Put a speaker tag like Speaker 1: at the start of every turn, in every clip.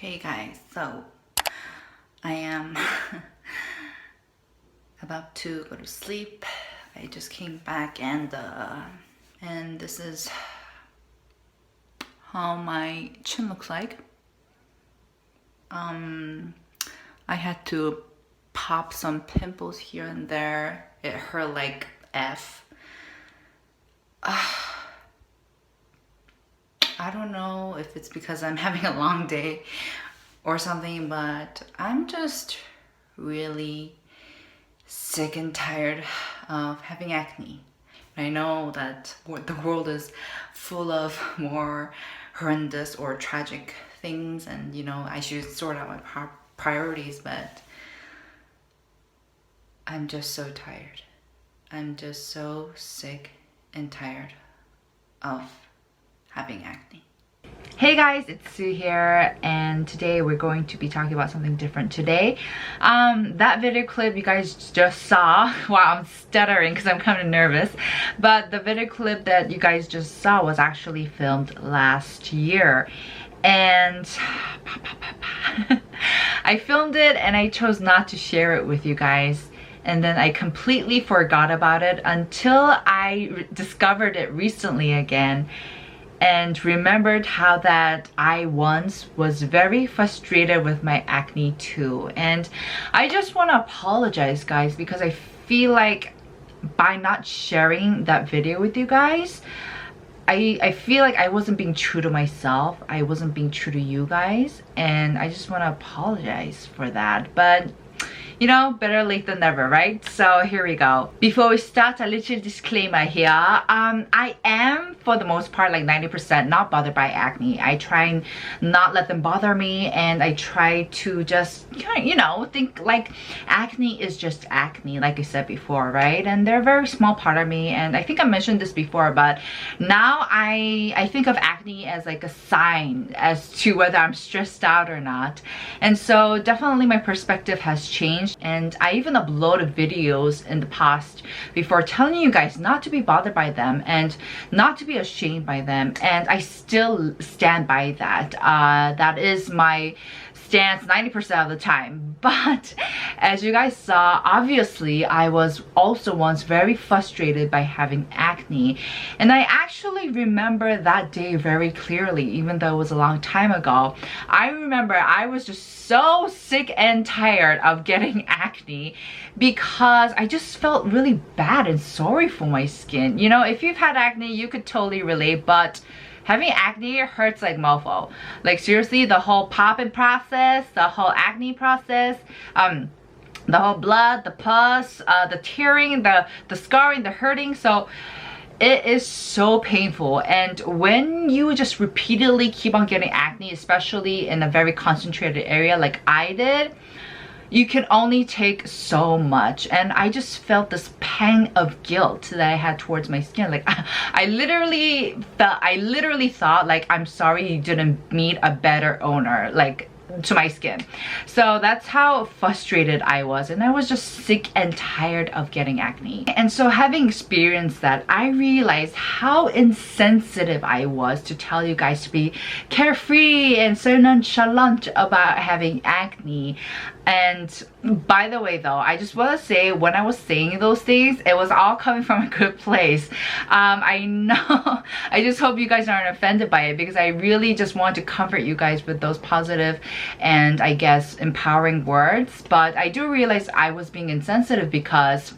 Speaker 1: Hey guys, so I am about to go to sleep. I just came back and this is how my chin looks like. I had to pop some pimples here and there. It hurt like F. I don't know if it's because I'm having a long day or something, but I'm just really sick and tired of having acne. I know that the world is full of more horrendous or tragic things, and I should sort out my priorities, but I'm just so tired. I'm just so sick and tired of having acne. Hey guys, it's Sue here, and today we're going to be talking about something different today. That video clip you guys just saw, wow, I'm stuttering because I'm kind of nervous, but the video clip that you guys just saw was actually filmed last year, and I filmed it and I chose not to share it with you guys. And then I completely forgot about it until I discovered it recently again and remembered how that I once was very frustrated with my acne too. And I just want to apologize, guys, because I feel like by not sharing that video with you guys, I feel like I wasn't being true to myself. I wasn't being true to you guys, and I just want to apologize for that. But better late than never, right? So here we go. Before we start, a little disclaimer here. I am, for the most part, like 90% not bothered by acne. I try and not let them bother me, and I try to just, think like acne is just acne, like I said before, right? And they're a very small part of me, and I think I mentioned this before, but now I think of acne as like a sign as to whether I'm stressed out or not. And so definitely my perspective has changed. And I even uploaded videos in the past before telling you guys not to be bothered by them and not to be ashamed by them, and I still stand by that. That is my stance 90% of the time. But as you guys saw, obviously I was also once very frustrated by having acne, and I actually remember that day very clearly, even though it was a long time ago. I remember I was just so sick and tired of getting acne because I just felt really bad and sorry for my skin. If you've had acne, you could totally relate, but having acne hurts like mofo. Like seriously, the whole popping process, the whole acne process, the whole blood, the pus, the tearing, the scarring, the hurting. So it is so painful. And when you just repeatedly keep on getting acne, especially in a very concentrated area like I did, you can only take so much. And I just felt this pang of guilt that I had towards my skin. Like I literally thought like, I'm sorry you didn't meet a better owner, like, to my skin. So that's how frustrated I was, and I was just sick and tired of getting acne. And so having experienced that, I realized how insensitive I was to tell you guys to be carefree and so nonchalant about having acne. And by the way though, I just want to say, when I was saying those things, it was all coming from a good place. I know, I just hope you guys aren't offended by it, because I really just want to comfort you guys with those positive and I guess empowering words. But I do realize I was being insensitive because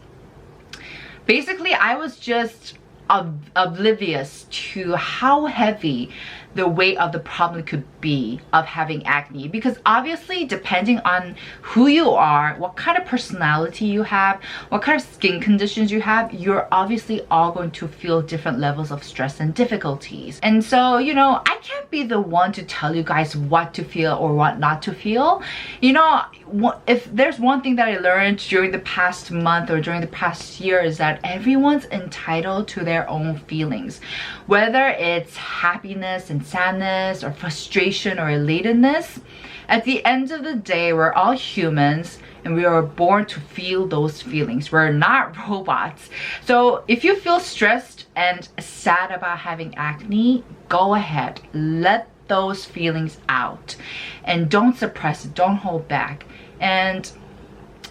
Speaker 1: basically I was just oblivious to how heavy the weight of the problem could be of having acne. Because obviously, depending on who you are, what kind of personality you have, what kind of skin conditions you have, you're obviously all going to feel different levels of stress and difficulties. And so, I can't be the one to tell you guys what to feel or what not to feel. If there's one thing that I learned during the past month or during the past year, is that everyone's entitled to their own feelings. Whether it's happiness and sadness or frustration or elatedness, at the end of the day, we're all humans and we are born to feel those feelings. We're not robots. So if you feel stressed and sad about having acne, go ahead, let those feelings out and don't suppress it, don't hold back. And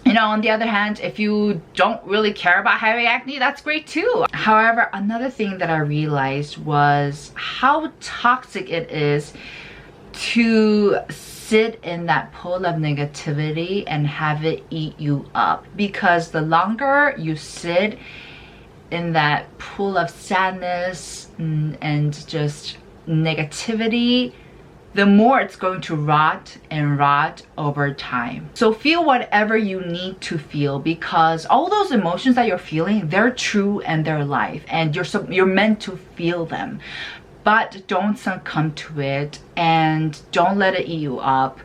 Speaker 1: you know, on the other hand, if you don't really care about having acne, that's great too. However, another thing that I realized was how toxic it is to sit in that pool of negativity and have it eat you up. Because the longer you sit in that pool of sadness and just negativity, the more it's going to rot and rot over time. So feel whatever you need to feel, because all those emotions that you're feeling, they're true and they're life, and you're meant to feel them. But don't succumb to it and don't let it eat you up.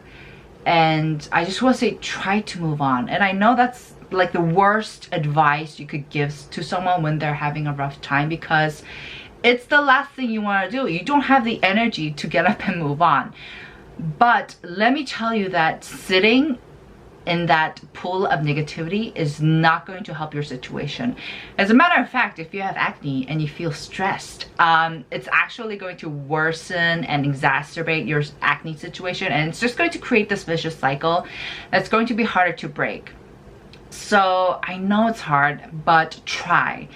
Speaker 1: And I just want to say, try to move on. And I know that's like the worst advice you could give to someone when they're having a rough time, because it's the last thing you want to do. You don't have the energy to get up and move on. But let me tell you that sitting in that pool of negativity is not going to help your situation. As a matter of fact, if you have acne and you feel stressed, it's actually going to worsen and exacerbate your acne situation, and it's just going to create this vicious cycle that's going to be harder to break. So I know it's hard, but try.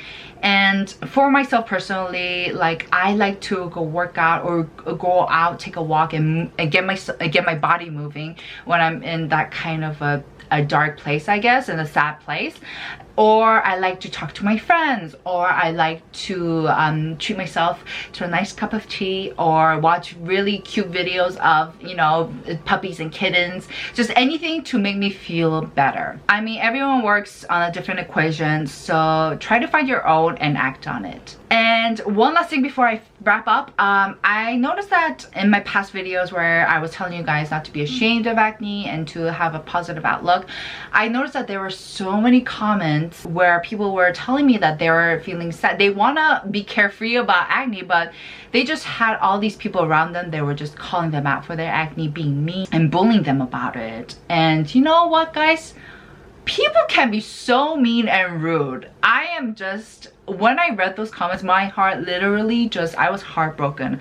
Speaker 1: And for myself personally, like, I like to go work out or go out, take a walk, and get my body moving when I'm in that kind of a dark place, I guess, in a sad place. Or I like to talk to my friends, or I like to treat myself to a nice cup of tea, or watch really cute videos of, you know, puppies and kittens. Just anything to make me feel better. I mean, everyone works on a different equation, so try to find your own and act on it. And one last thing before I wrap up, I noticed that in my past videos where I was telling you guys not to be ashamed of acne and to have a positive outlook, I noticed that there were so many comments where people were telling me that they were feeling sad. They want to be carefree about acne, but they just had all these people around them. They were just calling them out for their acne, being mean and bullying them about it. And you know what, guys? People can be so mean and rude. I am just, when I read those comments, my heart literally just, I was heartbroken,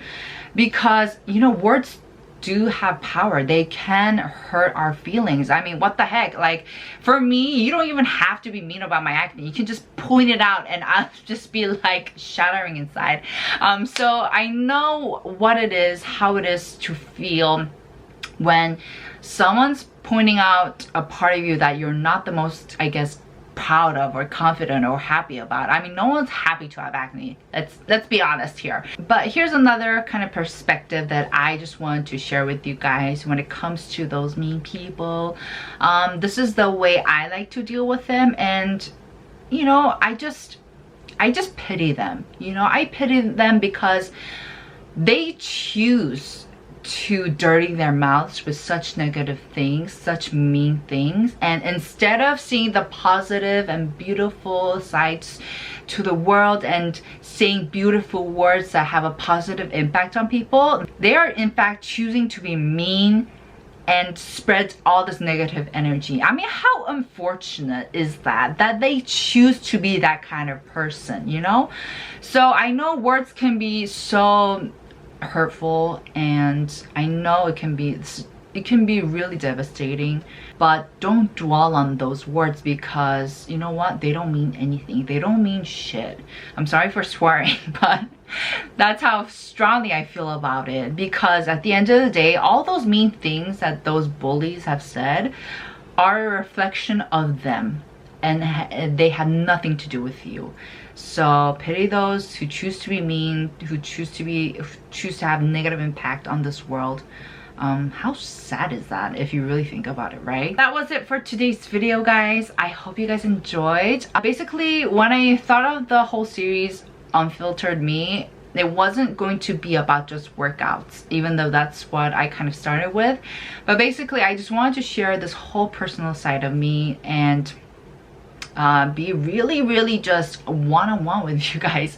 Speaker 1: because, you know, words do have power. They can hurt our feelings. I mean, what the heck? Like, for me, you don't even have to be mean about my acne. You can just point it out and I'll just be like shattering inside. So I know what it is, how it is to feel when someone's pointing out a part of you that you're not the most, I guess, proud of or confident or happy about. I mean, no one's happy to have acne. Let's be honest here. But here's another kind of perspective that I just wanted to share with you guys when it comes to those mean people. This is the way I like to deal with them, and you know, I just pity them. You know, I pity them because they choose to dirty their mouths with such negative things, such mean things, and instead of seeing the positive and beautiful sides to the world and saying beautiful words that have a positive impact on people, they are in fact choosing to be mean and spread all this negative energy. I mean, how unfortunate is that they choose to be that kind of person, you know? So I know words can be so hurtful, and I know it can be really devastating, but don't dwell on those words, because you know what, they don't mean anything. They don't mean shit. I'm sorry for swearing, but that's how strongly I feel about it, because at the end of the day, all those mean things that those bullies have said are a reflection of them, and they have nothing to do with you. So pity those who choose to be mean, who choose to have negative impact on this world. How sad is that if you really think about it, right? That was it for today's video, guys. I hope you guys enjoyed. Basically, when I thought of the whole series Unfiltered Me, it wasn't going to be about just workouts, even though that's what I kind of started with. But basically, I just wanted to share this whole personal side of me and be really just one-on-one with you guys.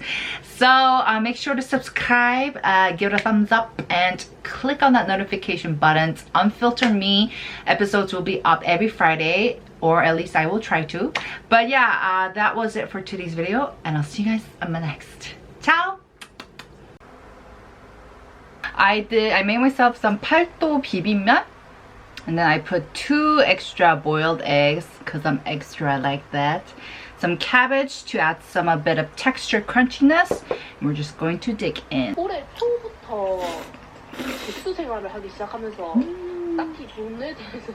Speaker 1: So make sure to subscribe, give it a thumbs up, and click on that notification button. Unfilter Me episodes will be up every Friday, or at least I will try to. But yeah, that was it for today's video, and I'll see you guys on my next. Ciao! I made myself some 팔도 비빔면. And then I put 2 extra boiled eggs because I'm extra like that. Some cabbage to add some a bit of texture crunchiness. And we're just going to dig in.
Speaker 2: 올해 초부터 백수 생활을 하기 시작하면서 딱히 돈에 대해서